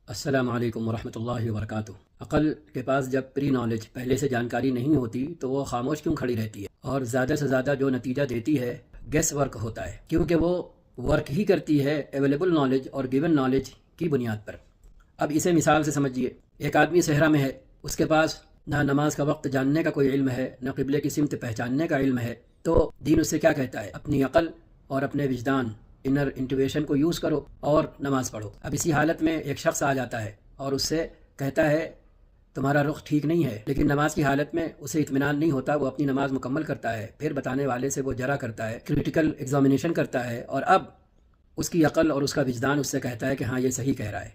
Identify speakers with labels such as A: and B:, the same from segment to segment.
A: السلام علیکم ورحمۃ اللہ وبرکاتہ۔ عقل کے پاس جب پری نالج پہلے سے جانکاری نہیں ہوتی تو وہ خاموش کیوں کھڑی رہتی ہے اور زیادہ سے زیادہ جو نتیجہ دیتی ہے گیس ورک ہوتا ہے، کیونکہ وہ ورک ہی کرتی ہے اویلیبل نالج اور گیون نالج کی بنیاد پر۔ اب اسے مثال سے سمجھیے، ایک آدمی صحرا میں ہے، اس کے پاس نہ نماز کا وقت جاننے کا کوئی علم ہے، نہ قبلے کی سمت پہچاننے کا علم ہے، تو دین اس سے کیا کہتا ہے؟ اپنی عقل اور اپنے وجدان انر انٹویشن کو یوز کرو اور نماز پڑھو۔ اب اسی حالت میں ایک شخص آ جاتا ہے اور اس سے کہتا ہے تمہارا رخ ٹھیک نہیں ہے، لیکن نماز کی حالت میں اسے اطمینان نہیں ہوتا، وہ اپنی نماز مکمل کرتا ہے، پھر بتانے والے سے وہ جرا کرتا ہے، کریٹیکل ایگزامینیشن کرتا ہے، اور اب اس کی عقل اور اس کا وجدان اس سے کہتا ہے کہ ہاں یہ صحیح کہہ رہا ہے،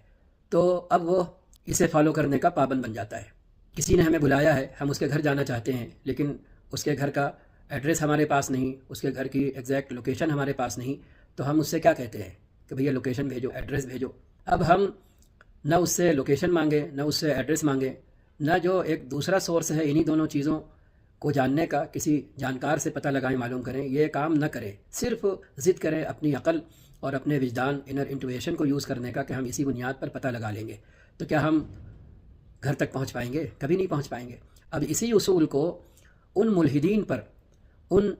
A: تو اب وہ اسے فالو کرنے کا پابند بن جاتا ہے۔ کسی نے ہمیں بلایا ہے، ہم اس کے گھر جانا چاہتے ہیں، لیکن اس کے گھر کا ایڈریس ہمارے پاس نہیں، اس کے گھر کی ایگزیکٹ لوکیشن ہمارے پاس نہیں، تو ہم اس سے کیا کہتے ہیں کہ بھیا لوکیشن بھیجو، ایڈریس بھیجو۔ اب ہم نہ اس سے لوکیشن مانگے، نہ اس سے ایڈریس مانگے، نہ جو ایک دوسرا سورس ہے انہی دونوں چیزوں کو جاننے کا کسی جانکار سے پتہ لگائیں، معلوم کریں، یہ کام نہ کریں، صرف ضد کریں اپنی عقل اور اپنے وجدان انر انٹویشن کو یوز کرنے کا کہ ہم اسی بنیاد پر پتہ لگا لیں گے، تو کیا ہم گھر تک پہنچ پائیں گے؟ کبھی نہیں پہنچ پائیں گے۔ اب اسی اصول کو ان ملحدین پر، ان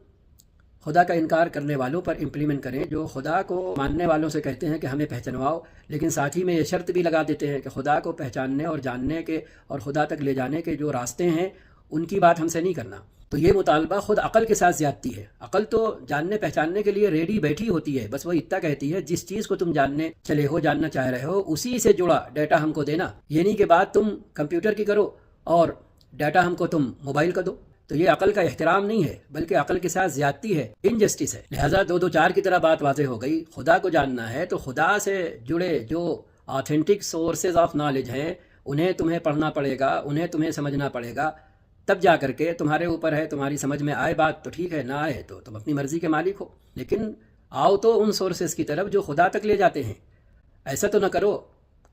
A: خدا کا انکار کرنے والوں پر امپلیمنٹ کریں جو خدا کو ماننے والوں سے کہتے ہیں کہ ہمیں پہچنواؤ، لیکن ساتھ ہی میں یہ شرط بھی لگا دیتے ہیں کہ خدا کو پہچاننے اور جاننے کے اور خدا تک لے جانے کے جو راستے ہیں ان کی بات ہم سے نہیں کرنا۔ تو یہ مطالبہ خود عقل کے ساتھ زیادتی ہے۔ عقل تو جاننے پہچاننے کے لیے ریڈی بیٹھی ہوتی ہے، بس وہ اتنا کہتی ہے جس چیز کو تم جاننے چلے ہو، جاننا چاہ رہے ہو، اسی سے جڑا ڈیٹا ہم کو دینا، یہ نہیں کہ بات تم کمپیوٹر کی کرو اور ڈیٹا ہم کو تم موبائل کا دو۔ تو یہ عقل کا احترام نہیں ہے، بلکہ عقل کے ساتھ زیادتی ہے، انجسٹس ہے۔ لہٰذا 2-2-4 کی طرح بات واضح ہو گئی۔ خدا کو جاننا ہے تو خدا سے جڑے جو آتھینٹک سورسز آف نالج ہیں انہیں تمہیں پڑھنا پڑے گا، انہیں تمہیں سمجھنا پڑے گا، تب جا کر کے تمہارے اوپر ہے، تمہاری سمجھ میں آئے بات تو ٹھیک ہے، نہ آئے تو تم اپنی مرضی کے مالک ہو، لیکن آؤ تو ان سورسز کی طرف جو خدا تک لے جاتے ہیں۔ ایسا تو نہ کرو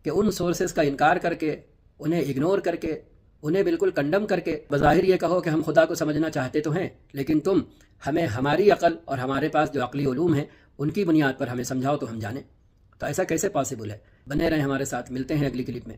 A: کہ ان سورسز کا انکار کر کے، انہیں اگنور کر کے، انہیں بالکل کنڈم کر کے بظاہر یہ کہو کہ ہم خدا کو سمجھنا چاہتے تو ہیں، لیکن تم ہمیں ہماری عقل اور ہمارے پاس جو عقلی علوم ہیں ان کی بنیاد پر ہمیں سمجھاؤ تو ہم جانیں۔ تو ایسا کیسے پاسبل ہے؟ بنے رہیں ہمارے ساتھ، ملتے ہیں اگلی کلپ میں۔